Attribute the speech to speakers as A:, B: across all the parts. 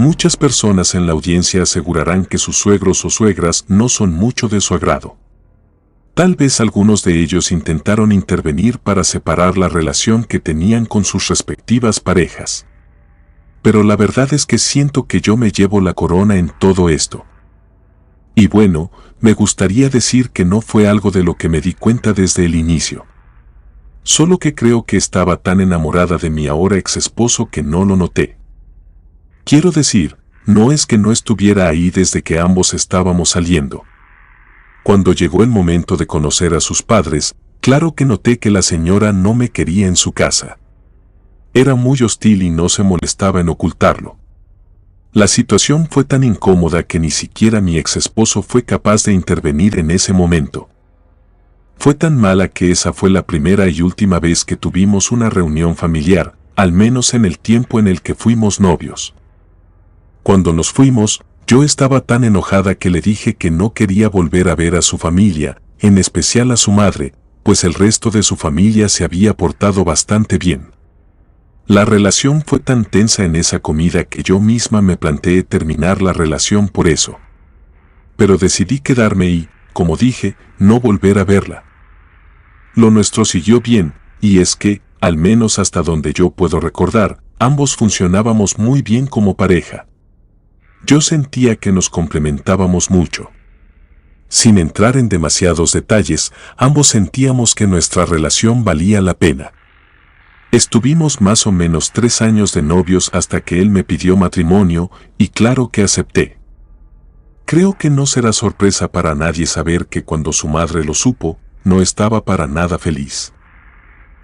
A: Muchas personas en la audiencia asegurarán que sus suegros o suegras no son mucho de su agrado. Tal vez algunos de ellos intentaron intervenir para separar la relación que tenían con sus respectivas parejas. Pero la verdad es que siento que yo me llevo la corona en todo esto. Y bueno, me gustaría decir que no fue algo de lo que me di cuenta desde el inicio. Solo que creo que estaba tan enamorada de mi ahora ex esposo que no lo noté. Quiero decir, no es que no estuviera ahí desde que ambos estábamos saliendo. Cuando llegó el momento de conocer a sus padres, claro que noté que la señora no me quería en su casa. Era muy hostil y no se molestaba en ocultarlo. La situación fue tan incómoda que ni siquiera mi ex esposo fue capaz de intervenir en ese momento. Fue tan mala que esa fue la primera y última vez que tuvimos una reunión familiar, al menos en el tiempo en el que fuimos novios. Cuando nos fuimos, yo estaba tan enojada que le dije que no quería volver a ver a su familia, en especial a su madre, pues el resto de su familia se había portado bastante bien. La relación fue tan tensa en esa comida que yo misma me planteé terminar la relación por eso. Pero decidí quedarme y, como dije, no volver a verla. Lo nuestro siguió bien, y es que, al menos hasta donde yo puedo recordar, ambos funcionábamos muy bien como pareja. Yo sentía que nos complementábamos mucho. Sin entrar en demasiados detalles, ambos sentíamos que nuestra relación valía la pena. Estuvimos más o menos 3 años de novios hasta que él me pidió matrimonio, y claro que acepté. Creo que no será sorpresa para nadie saber que cuando su madre lo supo, no estaba para nada feliz.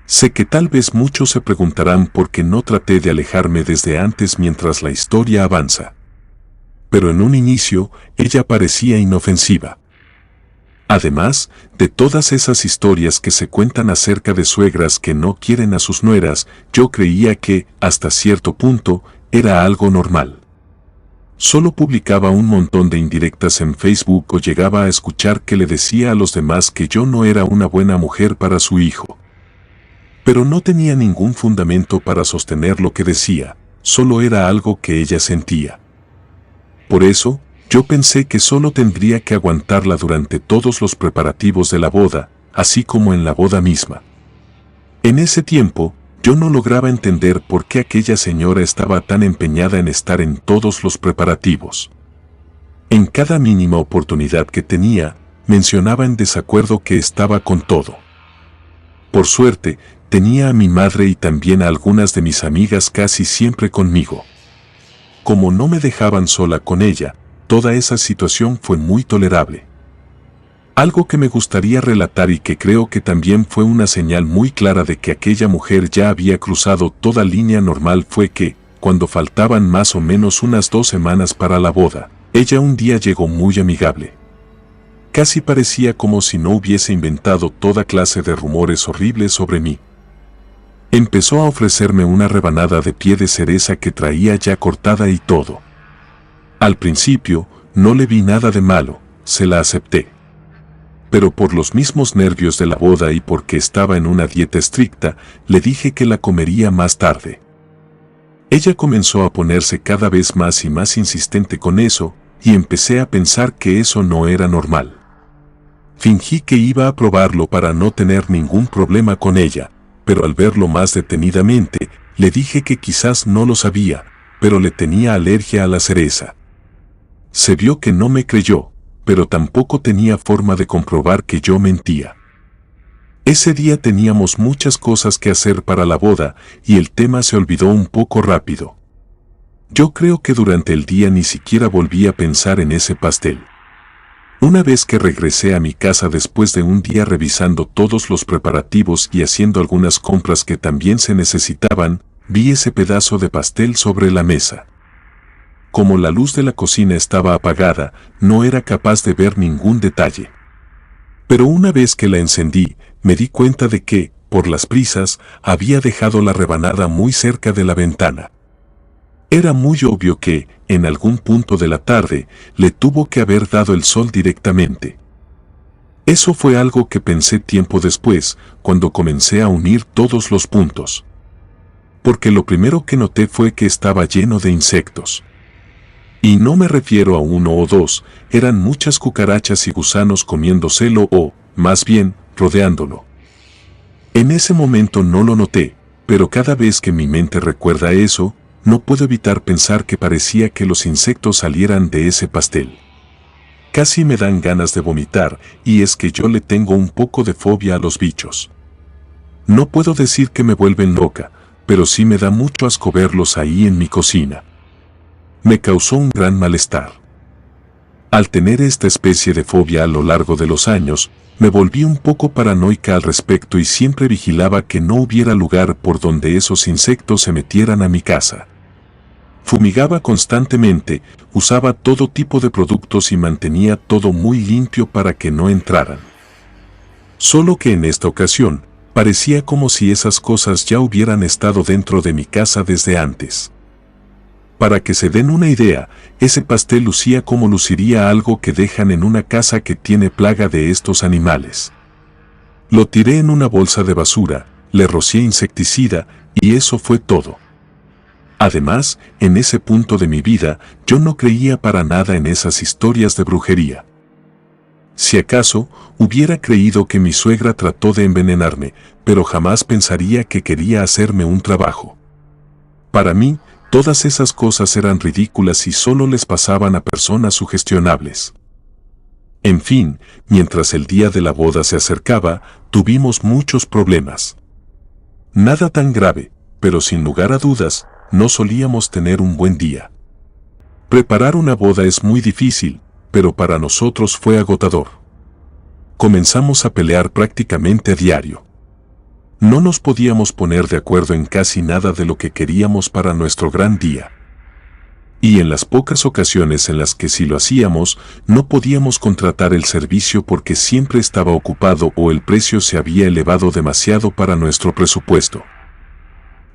A: Sé que tal vez muchos se preguntarán por qué no traté de alejarme desde antes mientras la historia avanza. Pero en un inicio, ella parecía inofensiva. Además, de todas esas historias que se cuentan acerca de suegras que no quieren a sus nueras, yo creía que, hasta cierto punto, era algo normal. Solo publicaba un montón de indirectas en Facebook o llegaba a escuchar que le decía a los demás que yo no era una buena mujer para su hijo. Pero no tenía ningún fundamento para sostener lo que decía, solo era algo que ella sentía. Por eso, yo pensé que solo tendría que aguantarla durante todos los preparativos de la boda, así como en la boda misma. En ese tiempo, yo no lograba entender por qué aquella señora estaba tan empeñada en estar en todos los preparativos. En cada mínima oportunidad que tenía, mencionaba en desacuerdo que estaba con todo. Por suerte, tenía a mi madre y también a algunas de mis amigas casi siempre conmigo. Como no me dejaban sola con ella, toda esa situación fue muy tolerable. Algo que me gustaría relatar y que creo que también fue una señal muy clara de que aquella mujer ya había cruzado toda línea normal fue que, cuando faltaban más o menos unas 2 semanas para la boda, ella un día llegó muy amigable. Casi parecía como si no hubiese inventado toda clase de rumores horribles sobre mí. Empezó a ofrecerme una rebanada de pie de cereza que traía ya cortada y todo. Al principio, no le vi nada de malo, se la acepté. Pero por los mismos nervios de la boda y porque estaba en una dieta estricta, le dije que la comería más tarde. Ella comenzó a ponerse cada vez más y más insistente con eso, y empecé a pensar que eso no era normal. Fingí que iba a probarlo para no tener ningún problema con ella, pero al verlo más detenidamente, le dije que quizás no lo sabía, pero le tenía alergia a la cereza. Se vio que no me creyó, pero tampoco tenía forma de comprobar que yo mentía. Ese día teníamos muchas cosas que hacer para la boda, y el tema se olvidó un poco rápido. Yo creo que durante el día ni siquiera volví a pensar en ese pastel. Una vez que regresé a mi casa después de un día revisando todos los preparativos y haciendo algunas compras que también se necesitaban, vi ese pedazo de pastel sobre la mesa. Como la luz de la cocina estaba apagada, no era capaz de ver ningún detalle. Pero una vez que la encendí, me di cuenta de que, por las prisas, había dejado la rebanada muy cerca de la ventana. Era muy obvio que, en algún punto de la tarde, le tuvo que haber dado el sol directamente. Eso fue algo que pensé tiempo después, cuando comencé a unir todos los puntos. Porque lo primero que noté fue que estaba lleno de insectos. Y no me refiero a uno o dos, eran muchas cucarachas y gusanos comiéndoselo o, más bien, rodeándolo. En ese momento no lo noté, pero cada vez que mi mente recuerda eso, no puedo evitar pensar que parecía que los insectos salieran de ese pastel. Casi me dan ganas de vomitar, y es que yo le tengo un poco de fobia a los bichos. No puedo decir que me vuelven loca, pero sí me da mucho asco verlos ahí en mi cocina. Me causó un gran malestar. Al tener esta especie de fobia a lo largo de los años, me volví un poco paranoica al respecto y siempre vigilaba que no hubiera lugar por donde esos insectos se metieran a mi casa. Fumigaba constantemente, usaba todo tipo de productos y mantenía todo muy limpio para que no entraran. Solo que en esta ocasión, parecía como si esas cosas ya hubieran estado dentro de mi casa desde antes. Para que se den una idea, ese pastel lucía como luciría algo que dejan en una casa que tiene plaga de estos animales. Lo tiré en una bolsa de basura, le rocié insecticida, y eso fue todo. Además, en ese punto de mi vida, yo no creía para nada en esas historias de brujería. Si acaso, hubiera creído que mi suegra trató de envenenarme, pero jamás pensaría que quería hacerme un trabajo. Para mí, todas esas cosas eran ridículas y solo les pasaban a personas sugestionables. En fin, mientras el día de la boda se acercaba, tuvimos muchos problemas. Nada tan grave, pero sin lugar a dudas, no solíamos tener un buen día. Preparar una boda es muy difícil, pero para nosotros fue agotador. Comenzamos a pelear prácticamente a diario. No nos podíamos poner de acuerdo en casi nada de lo que queríamos para nuestro gran día. Y en las pocas ocasiones en las que sí lo hacíamos, no podíamos contratar el servicio porque siempre estaba ocupado o el precio se había elevado demasiado para nuestro presupuesto.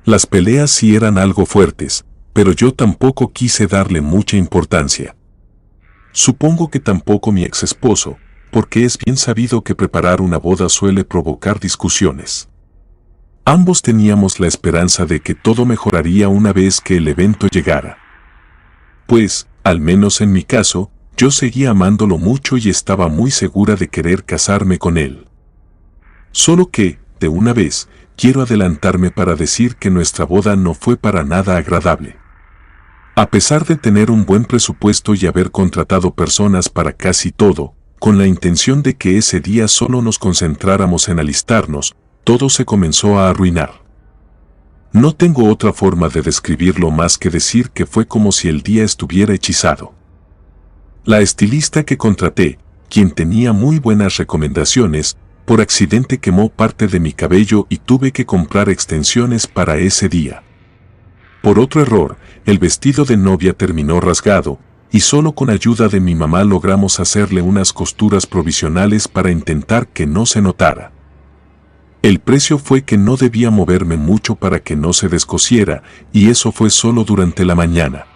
A: Las peleas sí eran algo fuertes, pero yo tampoco quise darle mucha importancia. Supongo que tampoco mi ex esposo, porque es bien sabido que preparar una boda suele provocar discusiones. Ambos teníamos la esperanza de que todo mejoraría una vez que el evento llegara. Pues, al menos en mi caso, yo seguía amándolo mucho y estaba muy segura de querer casarme con él. Solo que, de una vez, quiero adelantarme para decir que nuestra boda no fue para nada agradable. A pesar de tener un buen presupuesto y haber contratado personas para casi todo, con la intención de que ese día solo nos concentráramos en alistarnos, todo se comenzó a arruinar. No tengo otra forma de describirlo más que decir que fue como si el día estuviera hechizado. La estilista que contraté, quien tenía muy buenas recomendaciones, por accidente quemó parte de mi cabello y tuve que comprar extensiones para ese día. Por otro error, el vestido de novia terminó rasgado, y solo con ayuda de mi mamá logramos hacerle unas costuras provisionales para intentar que no se notara. El precio fue que no debía moverme mucho para que no se descosiera, y eso fue solo durante la mañana.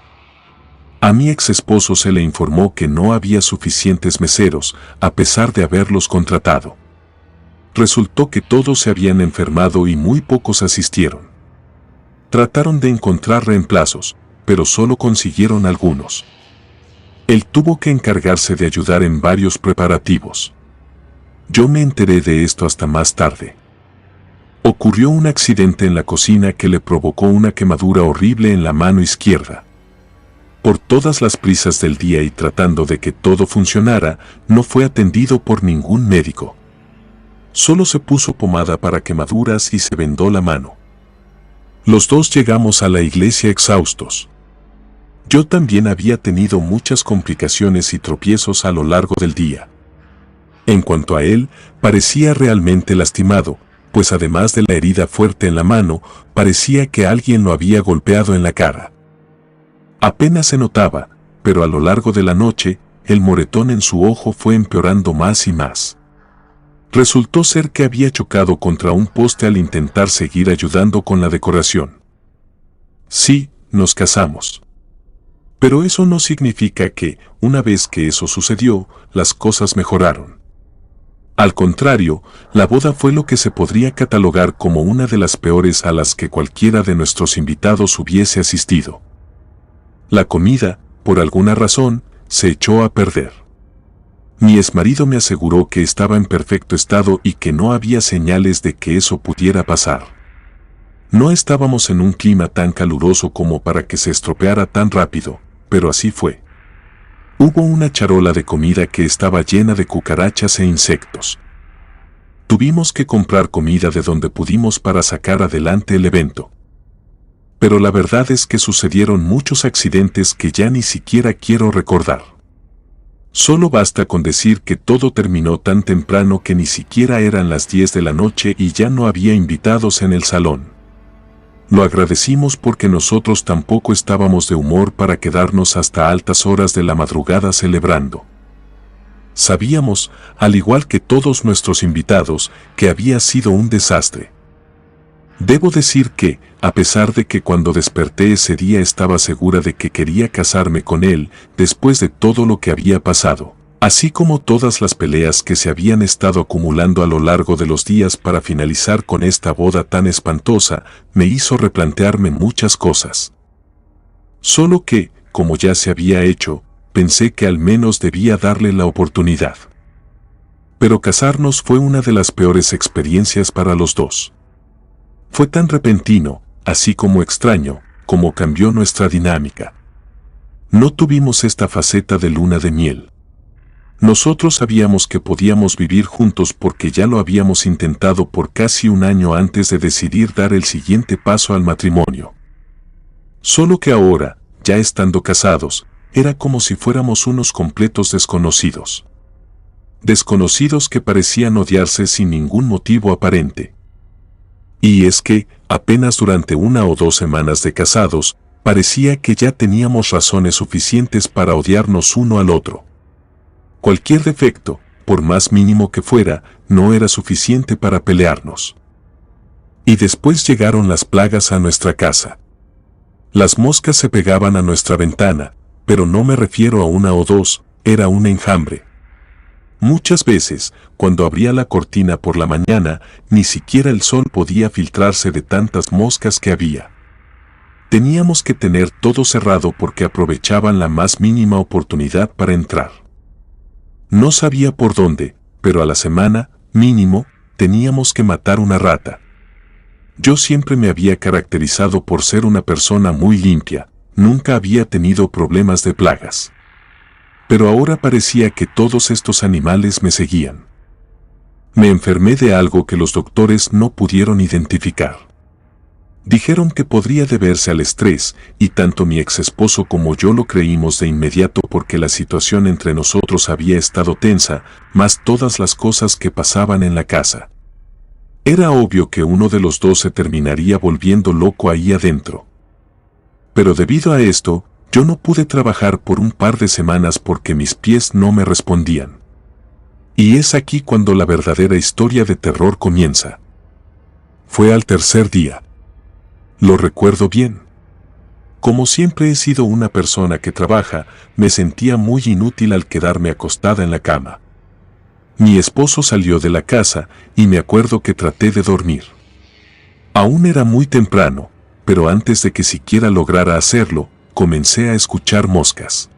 A: A mi ex esposo se le informó que no había suficientes meseros, a pesar de haberlos contratado. Resultó que todos se habían enfermado y muy pocos asistieron. Trataron de encontrar reemplazos, pero solo consiguieron algunos. Él tuvo que encargarse de ayudar en varios preparativos. Yo me enteré de esto hasta más tarde. Ocurrió un accidente en la cocina que le provocó una quemadura horrible en la mano izquierda. Por todas las prisas del día y tratando de que todo funcionara, no fue atendido por ningún médico. Solo se puso pomada para quemaduras y se vendó la mano. Los dos llegamos a la iglesia exhaustos. Yo también había tenido muchas complicaciones y tropiezos a lo largo del día. En cuanto a él, parecía realmente lastimado, pues además de la herida fuerte en la mano, parecía que alguien lo había golpeado en la cara. Apenas se notaba, pero a lo largo de la noche, el moretón en su ojo fue empeorando más y más. Resultó ser que había chocado contra un poste al intentar seguir ayudando con la decoración. Sí, nos casamos. Pero eso no significa que, una vez que eso sucedió, las cosas mejoraron. Al contrario, la boda fue lo que se podría catalogar como una de las peores a las que cualquiera de nuestros invitados hubiese asistido. La comida, por alguna razón, se echó a perder. Mi exmarido me aseguró que estaba en perfecto estado y que no había señales de que eso pudiera pasar. No estábamos en un clima tan caluroso como para que se estropeara tan rápido, pero así fue. Hubo una charola de comida que estaba llena de cucarachas e insectos. Tuvimos que comprar comida de donde pudimos para sacar adelante el evento. Pero la verdad es que sucedieron muchos accidentes que ya ni siquiera quiero recordar. Solo basta con decir que todo terminó tan temprano que ni siquiera eran las 10 de la noche y ya no había invitados en el salón. Lo agradecimos porque nosotros tampoco estábamos de humor para quedarnos hasta altas horas de la madrugada celebrando. Sabíamos, al igual que todos nuestros invitados, que había sido un desastre. Debo decir que, a pesar de que cuando desperté ese día estaba segura de que quería casarme con él, después de todo lo que había pasado, así como todas las peleas que se habían estado acumulando a lo largo de los días para finalizar con esta boda tan espantosa, me hizo replantearme muchas cosas. Solo que, como ya se había hecho, pensé que al menos debía darle la oportunidad. Pero casarnos fue una de las peores experiencias para los dos. Fue tan repentino, así como extraño, como cambió nuestra dinámica. No tuvimos esta faceta de luna de miel. Nosotros sabíamos que podíamos vivir juntos porque ya lo habíamos intentado por casi un año antes de decidir dar el siguiente paso al matrimonio. Solo que ahora, ya estando casados, era como si fuéramos unos completos desconocidos. Desconocidos que parecían odiarse sin ningún motivo aparente. Y es que, apenas durante 1 o 2 semanas de casados, parecía que ya teníamos razones suficientes para odiarnos uno al otro. Cualquier defecto, por más mínimo que fuera, no era suficiente para pelearnos. Y después llegaron las plagas a nuestra casa. Las moscas se pegaban a nuestra ventana, pero no me refiero a 1 o 2, era un enjambre. Muchas veces, cuando abría la cortina por la mañana, ni siquiera el sol podía filtrarse de tantas moscas que había. Teníamos que tener todo cerrado porque aprovechaban la más mínima oportunidad para entrar. No sabía por dónde, pero a la semana, mínimo, teníamos que matar una rata. Yo siempre me había caracterizado por ser una persona muy limpia, nunca había tenido problemas de plagas. Pero ahora parecía que todos estos animales me seguían. Me enfermé de algo que los doctores no pudieron identificar. Dijeron que podría deberse al estrés, y tanto mi ex esposo como yo lo creímos de inmediato porque la situación entre nosotros había estado tensa, más todas las cosas que pasaban en la casa. Era obvio que uno de los dos se terminaría volviendo loco ahí adentro. Pero debido a esto, yo no pude trabajar por un par de semanas porque mis pies no me respondían. Y es aquí cuando la verdadera historia de terror comienza. Fue al tercer día. Lo recuerdo bien. Como siempre he sido una persona que trabaja, me sentía muy inútil al quedarme acostada en la cama. Mi esposo salió de la casa y me acuerdo que traté de dormir. Aún era muy temprano, pero antes de que siquiera lograra hacerlo, comencé a escuchar moscas.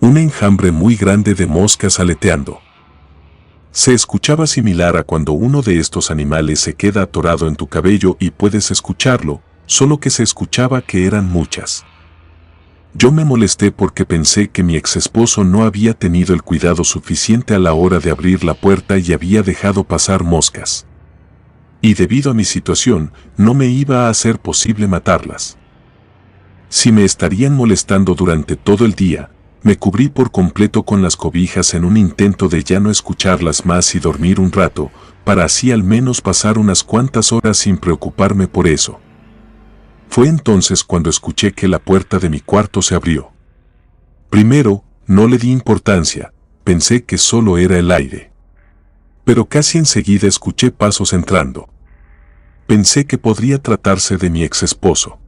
A: Un enjambre muy grande de moscas aleteando. Se escuchaba similar a cuando uno de estos animales se queda atorado en tu cabello y puedes escucharlo, solo que se escuchaba que eran muchas. Yo me molesté porque pensé que mi ex esposo no había tenido el cuidado suficiente a la hora de abrir la puerta y había dejado pasar moscas. Y debido a mi situación, no me iba a hacer posible matarlas. Si me estarían molestando durante todo el día, me cubrí por completo con las cobijas en un intento de ya no escucharlas más y dormir un rato, para así al menos pasar unas cuantas horas sin preocuparme por eso. Fue entonces cuando escuché que la puerta de mi cuarto se abrió. Primero, no le di importancia, pensé que solo era el aire. Pero casi enseguida escuché pasos entrando. Pensé que podría tratarse de mi ex esposo.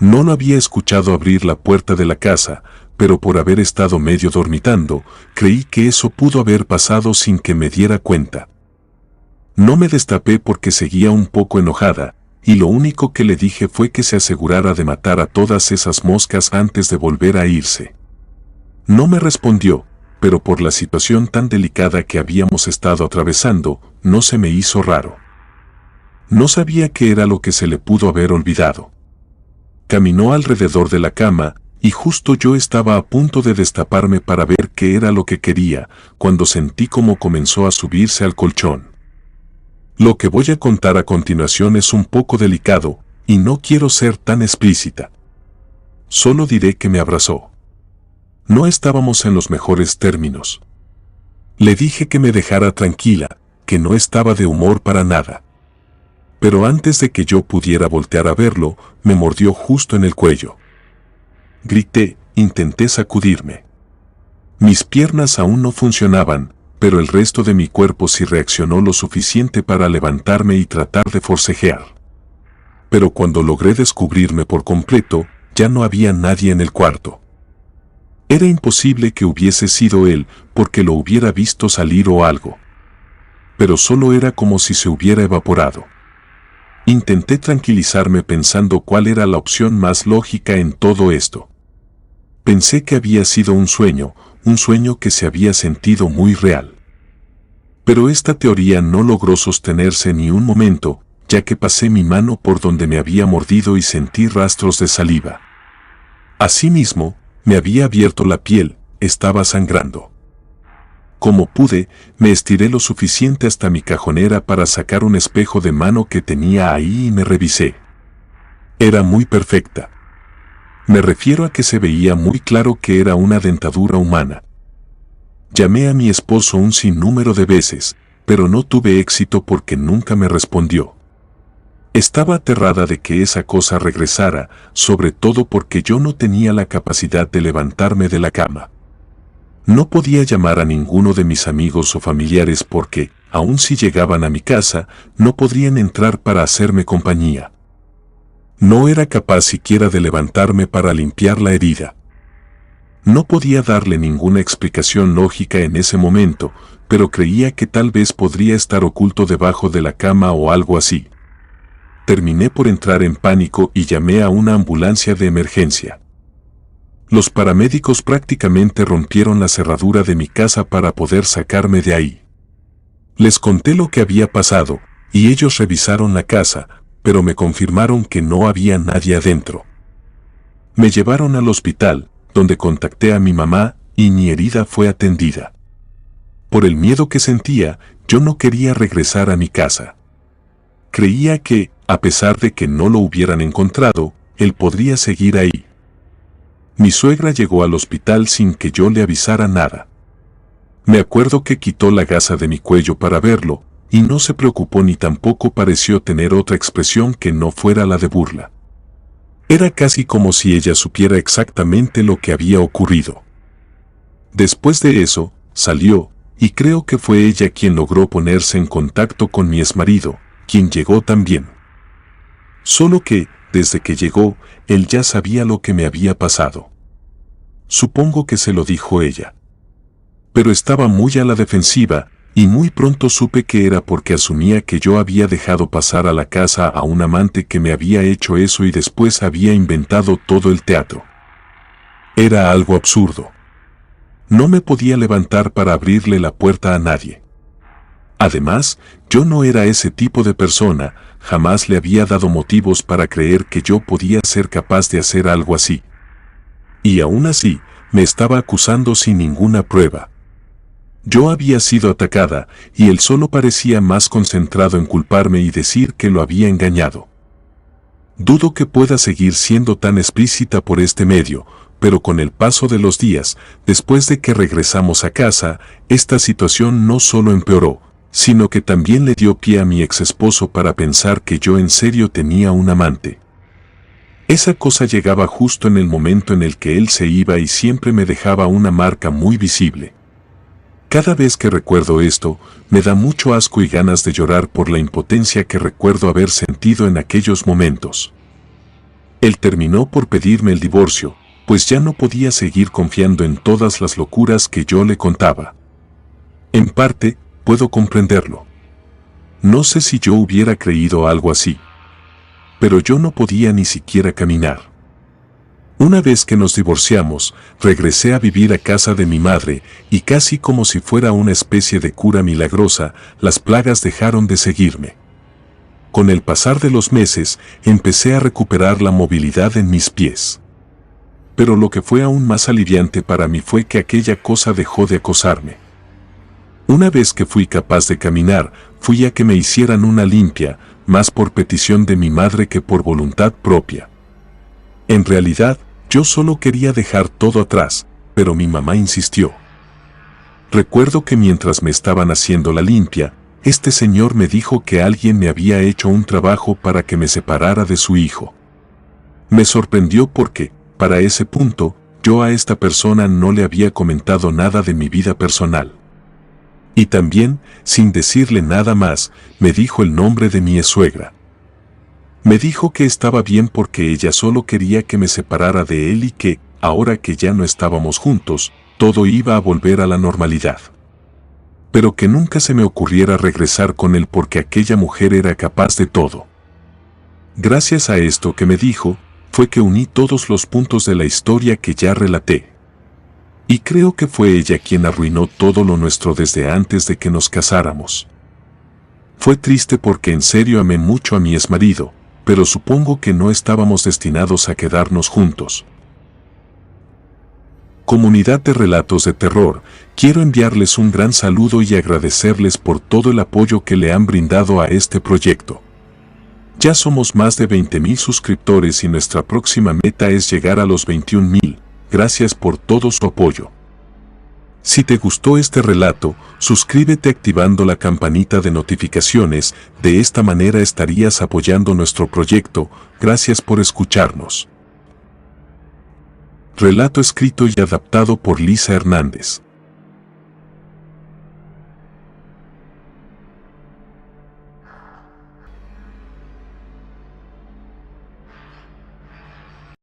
A: No lo había escuchado abrir la puerta de la casa, pero por haber estado medio dormitando, creí que eso pudo haber pasado sin que me diera cuenta. No me destapé porque seguía un poco enojada, y lo único que le dije fue que se asegurara de matar a todas esas moscas antes de volver a irse. No me respondió, pero por la situación tan delicada que habíamos estado atravesando, no se me hizo raro. No sabía qué era lo que se le pudo haber olvidado. Caminó alrededor de la cama, y justo yo estaba a punto de destaparme para ver qué era lo que quería, cuando sentí cómo comenzó a subirse al colchón. Lo que voy a contar a continuación es un poco delicado, y no quiero ser tan explícita. Solo diré que me abrazó. No estábamos en los mejores términos. Le dije que me dejara tranquila, que no estaba de humor para nada. Pero antes de que yo pudiera voltear a verlo, me mordió justo en el cuello. Grité, intenté sacudirme. Mis piernas aún no funcionaban, pero el resto de mi cuerpo sí reaccionó lo suficiente para levantarme y tratar de forcejear. Pero cuando logré descubrirme por completo, ya no había nadie en el cuarto. Era imposible que hubiese sido él, porque lo hubiera visto salir o algo. Pero solo era como si se hubiera evaporado. Intenté tranquilizarme pensando cuál era la opción más lógica en todo esto. Pensé que había sido un sueño que se había sentido muy real. Pero esta teoría no logró sostenerse ni un momento, ya que pasé mi mano por donde me había mordido y sentí rastros de saliva. Asimismo, me había abierto la piel, estaba sangrando. Como pude, me estiré lo suficiente hasta mi cajonera para sacar un espejo de mano que tenía ahí y me revisé. Era muy perfecta. Me refiero a que se veía muy claro que era una dentadura humana. Llamé a mi esposo un sinnúmero de veces, pero no tuve éxito porque nunca me respondió. Estaba aterrada de que esa cosa regresara, sobre todo porque yo no tenía la capacidad de levantarme de la cama. No podía llamar a ninguno de mis amigos o familiares porque, aun si llegaban a mi casa, no podrían entrar para hacerme compañía. No era capaz siquiera de levantarme para limpiar la herida. No podía darle ninguna explicación lógica en ese momento, pero creía que tal vez podría estar oculto debajo de la cama o algo así. Terminé por entrar en pánico y llamé a una ambulancia de emergencia. Los paramédicos prácticamente rompieron la cerradura de mi casa para poder sacarme de ahí. Les conté lo que había pasado, y ellos revisaron la casa, pero me confirmaron que no había nadie adentro. Me llevaron al hospital, donde contacté a mi mamá, y mi herida fue atendida. Por el miedo que sentía, yo no quería regresar a mi casa. Creía que, a pesar de que no lo hubieran encontrado, él podría seguir ahí. Mi suegra llegó al hospital sin que yo le avisara nada. Me acuerdo que quitó la gasa de mi cuello para verlo, y no se preocupó ni tampoco pareció tener otra expresión que no fuera la de burla. Era casi como si ella supiera exactamente lo que había ocurrido. Después de eso, salió, y creo que fue ella quien logró ponerse en contacto con mi exmarido, quien llegó también. Solo que, desde que llegó, él ya sabía lo que me había pasado. Supongo que se lo dijo ella. Pero estaba muy a la defensiva, y muy pronto supe que era porque asumía que yo había dejado pasar a la casa a un amante que me había hecho eso y después había inventado todo el teatro. Era algo absurdo. No me podía levantar para abrirle la puerta a nadie. Además, yo no era ese tipo de persona, jamás le había dado motivos para creer que yo podía ser capaz de hacer algo así. Y aún así, me estaba acusando sin ninguna prueba. Yo había sido atacada, y él solo parecía más concentrado en culparme y decir que lo había engañado. Dudo que pueda seguir siendo tan explícita por este medio, pero con el paso de los días, después de que regresamos a casa, esta situación no solo empeoró, sino que también le dio pie a mi exesposo para pensar que yo en serio tenía un amante. Esa cosa llegaba justo en el momento en el que él se iba y siempre me dejaba una marca muy visible. Cada vez que recuerdo esto, me da mucho asco y ganas de llorar por la impotencia que recuerdo haber sentido en aquellos momentos. Él terminó por pedirme el divorcio, pues ya no podía seguir confiando en todas las locuras que yo le contaba. En parte, puedo comprenderlo. No sé si yo hubiera creído algo así. pero yo no podía ni siquiera caminar. Una vez que nos divorciamos, regresé a vivir a casa de mi madre y casi como si fuera una especie de cura milagrosa, las plagas dejaron de seguirme. Con el pasar de los meses, empecé a recuperar la movilidad en mis pies. Pero lo que fue aún más aliviante para mí fue que aquella cosa dejó de acosarme. Una vez que fui capaz de caminar, fui a que me hicieran una limpia, más por petición de mi madre que por voluntad propia. En realidad, yo solo quería dejar todo atrás, pero mi mamá insistió. Recuerdo que mientras me estaban haciendo la limpia, este señor me dijo que alguien me había hecho un trabajo para que me separara de su hijo. Me sorprendió porque, para ese punto, yo a esta persona no le había comentado nada de mi vida personal. Y también, sin decirle nada más, me dijo el nombre de mi suegra. Me dijo que estaba bien porque ella solo quería que me separara de él y que, ahora que ya no estábamos juntos, todo iba a volver a la normalidad. Pero que nunca se me ocurriera regresar con él porque aquella mujer era capaz de todo. Gracias a esto que me dijo, fue que uní todos los puntos de la historia que ya relaté. Y creo que fue ella quien arruinó todo lo nuestro desde antes de que nos casáramos. Fue triste porque en serio amé mucho a mi exmarido, pero supongo que no estábamos destinados a quedarnos juntos. Comunidad de Relatos de Terror, quiero enviarles un gran saludo y agradecerles por todo el apoyo que le han brindado a este proyecto. Ya somos más de 20,000 suscriptores y nuestra próxima meta es llegar a los 21,000. Gracias por todo su apoyo. Si te gustó este relato, suscríbete activando la campanita de notificaciones, de esta manera estarías apoyando nuestro proyecto. Gracias por escucharnos. Relato escrito y adaptado por Lisa Hernández.